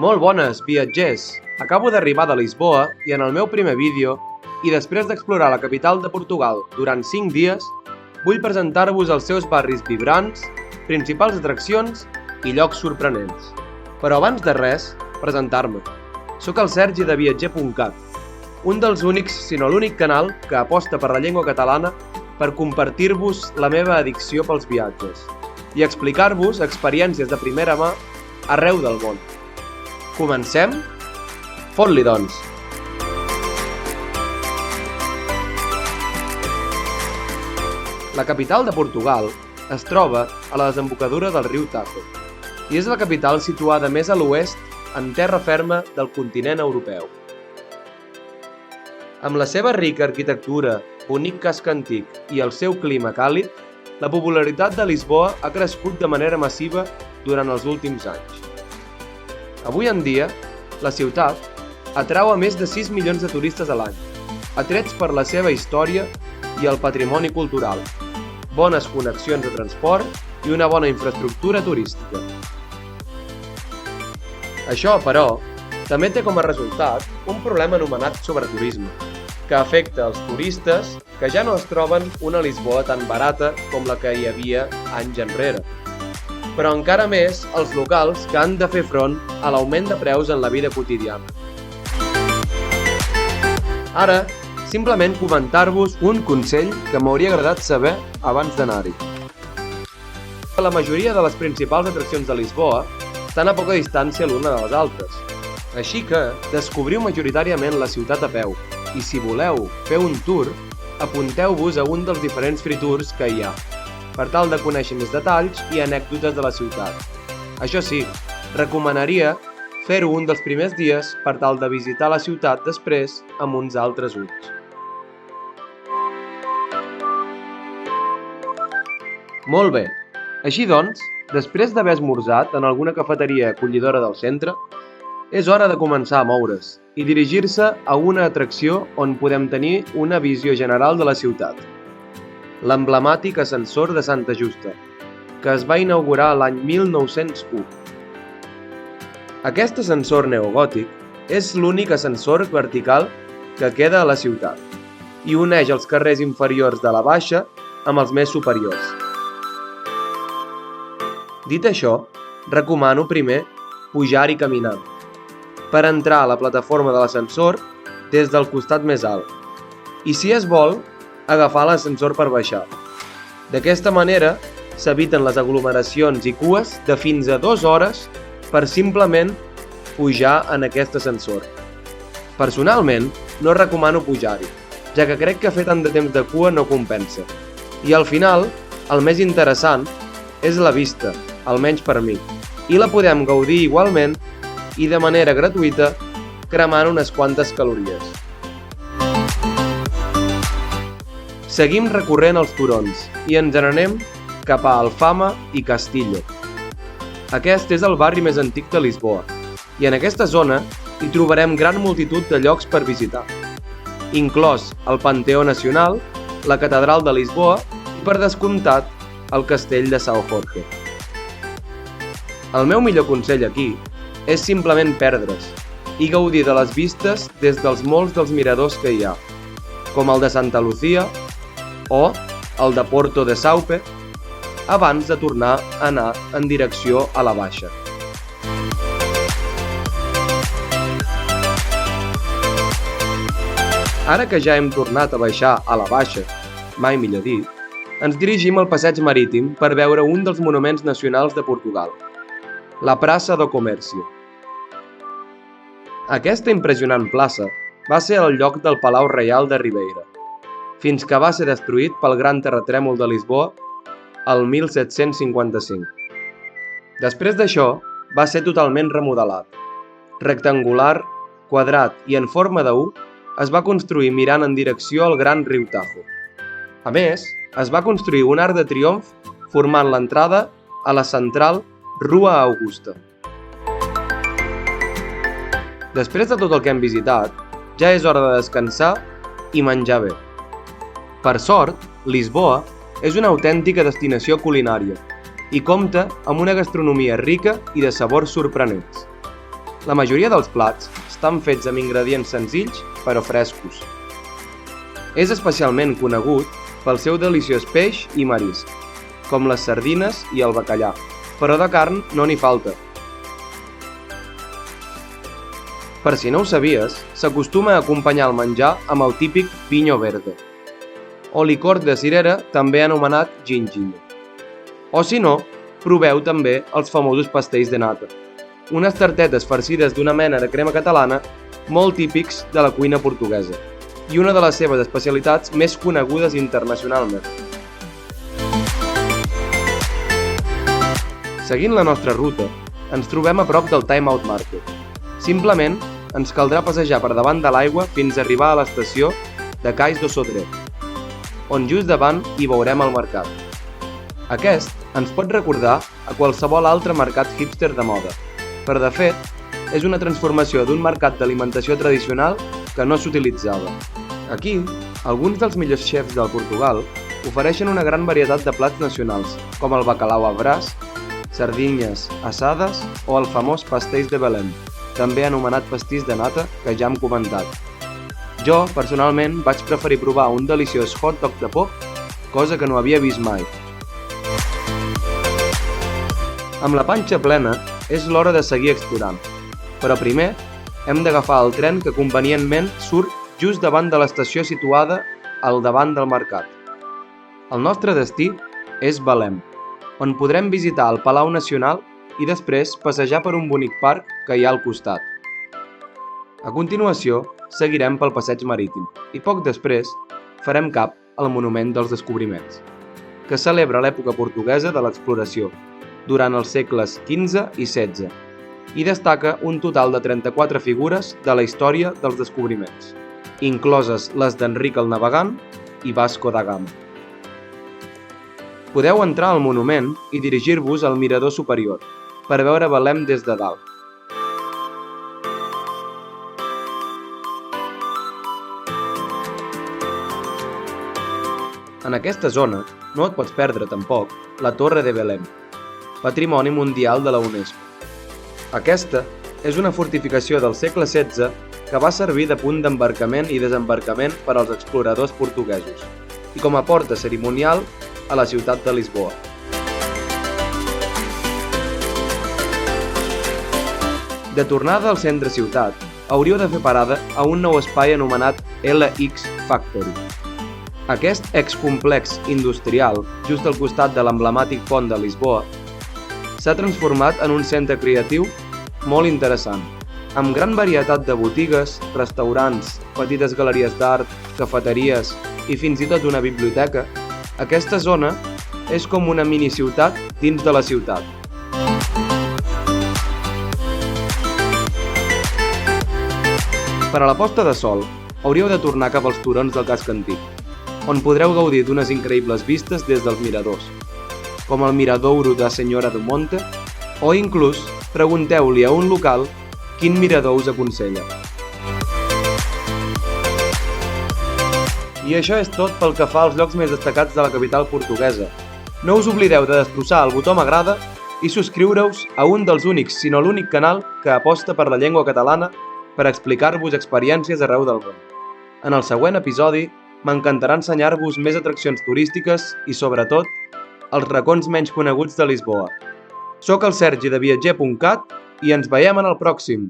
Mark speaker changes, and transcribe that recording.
Speaker 1: Molt bones, viatgers! Acabo d'arribar de Lisboa i en el meu primer vídeo, i després d'explorar la capital de Portugal durant 5 dies, vull presentar-vos els seus barris vibrants, principals atraccions i llocs sorprenents. Però abans de res, presentar-me. Soc el Sergi de Viatger.cat, un dels únics, si no l'únic canal que aposta per la llengua catalana per compartir-vos la meva addicció pels viatges i explicar-vos experiències de primera mà arreu del món. Comencem? Fot-li, doncs! La capital de Portugal es troba a la desembocadura del riu Tajo i és la capital situada més a l'oest en terra ferma del continent europeu. Amb la seva rica arquitectura, bonic casc antic i el seu clima càlid, la popularitat de Lisboa ha crescut de manera massiva durant els últims anys. Avui en dia, la ciutat atrau a més de 6 milions de turistes a l'any, atrets per la seva història i el patrimoni cultural, bones connexions de transport i una bona infraestructura turística. Això, però, també té com a resultat un problema anomenat sobreturisme, que afecta els turistes que ja no es troben una Lisboa tan barata com la que hi havia anys enrere, però encara més els locals que han de fer front a l'augment de preus en la vida quotidiana. Ara, simplement comentar-vos un consell que m'hauria agradat saber abans d'anar-hi. La majoria de les principals atraccions de Lisboa estan a poca distància l'una de les altres, així que descobriu majoritàriament la ciutat a peu i si voleu fer un tour, apunteu-vos a un dels diferents free tours que hi ha, per tal de conèixer més detalls i anècdotes de la ciutat. Això sí, recomanaria fer-ho un dels primers dies per tal de visitar la ciutat després amb uns altres ulls. Molt bé, així doncs, després d'haver esmorzat en alguna cafeteria acollidora del centre, és hora de començar a moure's i dirigir-se a una atracció on podem tenir una visió general de la ciutat. L'emblemàtic ascensor de Santa Justa, que es va inaugurar l'any 1901. Aquest ascensor neogòtic és l'únic ascensor vertical que queda a la ciutat i uneix els carrers inferiors de la Baixa amb els més superiors. Dit això, recomano primer pujar-hi caminant, per entrar a la plataforma de l'ascensor des del costat més alt, i si es vol, agafar l'ascensor per baixar. D'aquesta manera, s'eviten les aglomeracions i cues de fins a 2 hores per simplement pujar en aquest ascensor. Personalment, no recomano pujar-hi, ja que crec que fer tant de temps de cua no compensa. I al final, el més interessant és la vista, almenys per mi, i la podem gaudir igualment i de manera gratuïta, cremant unes quantes calories. Seguim recorrent els turons i ens n'anem cap a Alfama i Castillo. Aquest és el barri més antic de Lisboa i en aquesta zona hi trobarem gran multitud de llocs per visitar, inclòs el Panteó Nacional, la Catedral de Lisboa i, per descomptat, el Castell de São Jorge. El meu millor consell aquí és simplement perdre's i gaudir de les vistes des dels molts dels miradors que hi ha, com el de Santa Lucía o el de Porto de Saupe, abans de tornar a anar en direcció a la Baixa. Ara que ja hem tornat a baixar a la Baixa, mai millor dit, ens dirigim al passeig marítim per veure un dels monuments nacionals de Portugal, la Praça do Comércio. Aquesta impressionant plaça va ser el lloc del Palau Reial de Ribeira, fins que va ser destruït pel gran terratrèmol de Lisboa el 1755. Després d'això, va ser totalment remodelat. Rectangular, quadrat i en forma de U, es va construir mirant en direcció al gran riu Tajo. A més, es va construir un arc de triomf formant l'entrada a la central Rua Augusta. Després de tot el que hem visitat, ja és hora de descansar i menjar bé. Per sort, Lisboa és una autèntica destinació culinària i compta amb una gastronomia rica i de sabors sorprenents. La majoria dels plats estan fets amb ingredients senzills però frescos. És especialment conegut pel seu deliciós peix i marisc, com les sardines i el bacallà, però de carn no n'hi falta. Per si no ho sabies, s'acostuma a acompanyar el menjar amb el típic piño verde, o licor de cirera també anomenat gingin. O si no, proveu també els famosos pastells de nata, unes tartetes farcides d'una mena de crema catalana molt típics de la cuina portuguesa i una de les seves especialitats més conegudes internacionalment. Seguint la nostra ruta, ens trobem a prop del Time Out Market. Simplement, ens caldrà passejar per davant de l'aigua fins a arribar a l'estació de Cais do Sodré, on just davant hi veurem el mercat. Aquest ens pot recordar a qualsevol altre mercat hipster de moda, però de fet, és una transformació d'un mercat d'alimentació tradicional que no s'utilitzava. Aquí, alguns dels millors xefs del Portugal ofereixen una gran varietat de plats nacionals, com el bacalao a bràs, sardinyes assades o el famós pastéis de Belém, també anomenat pastís de nata, que ja hem comentat. Jo, personalment, vaig preferir provar un deliciós hot dog de porc, cosa que no havia vist mai. Amb la panxa plena, és l'hora de seguir explorant, però primer hem d'agafar el tren que convenientment surt just davant de l'estació situada al davant del mercat. El nostre destí és Belém, on podrem visitar el Palau Nacional i després passejar per un bonic parc que hi ha al costat. A continuació, seguirem pel passeig marítim i poc després farem cap al Monument dels Descobriments, que celebra l'època portuguesa de l'exploració, durant els segles XV i XVI, i destaca un total de 34 figures de la història dels descobriments, incloses les d'Enric el Navegant i Vasco da Gama. Podeu entrar al monument i dirigir-vos al mirador superior, per veure Belém des de dalt. En aquesta zona no et pots perdre tampoc la Torre de Belém, Patrimoni Mundial de la UNESCO. Aquesta és una fortificació del segle XVI que va servir de punt d'embarcament i desembarcament per als exploradors portuguesos i com a porta cerimonial a la ciutat de Lisboa. De tornada al centre ciutat, hauríeu de fer parada a un nou espai anomenat LX Factory. Aquest excomplex industrial, just al costat de l'emblemàtic pont de Lisboa, s'ha transformat en un centre creatiu molt interessant, amb gran varietat de botigues, restaurants, petites galeries d'art, cafeteries i fins i tot una biblioteca. Aquesta zona és com una mini-ciutat dins de la ciutat. Per a la posta de sol, hauríeu de tornar cap als turons del casc antic, on podreu gaudir d'unes increïbles vistes des dels miradors, com el Miradouro da Senyora do Monte, o inclús pregunteu-li a un local quin mirador us aconsella. I això és tot pel que fa als llocs més destacats de la capital portuguesa. No us oblideu de destrossar el botó m'agrada i subscriure-us a un dels únics, si no l'únic canal que aposta per la llengua catalana per explicar-vos experiències arreu del món. En el següent episodi m'encantarà ensenyar-vos més atraccions turístiques i, sobretot, els racons menys coneguts de Lisboa. Soc el Sergi de Viatger.cat i ens veiem en el pròxim!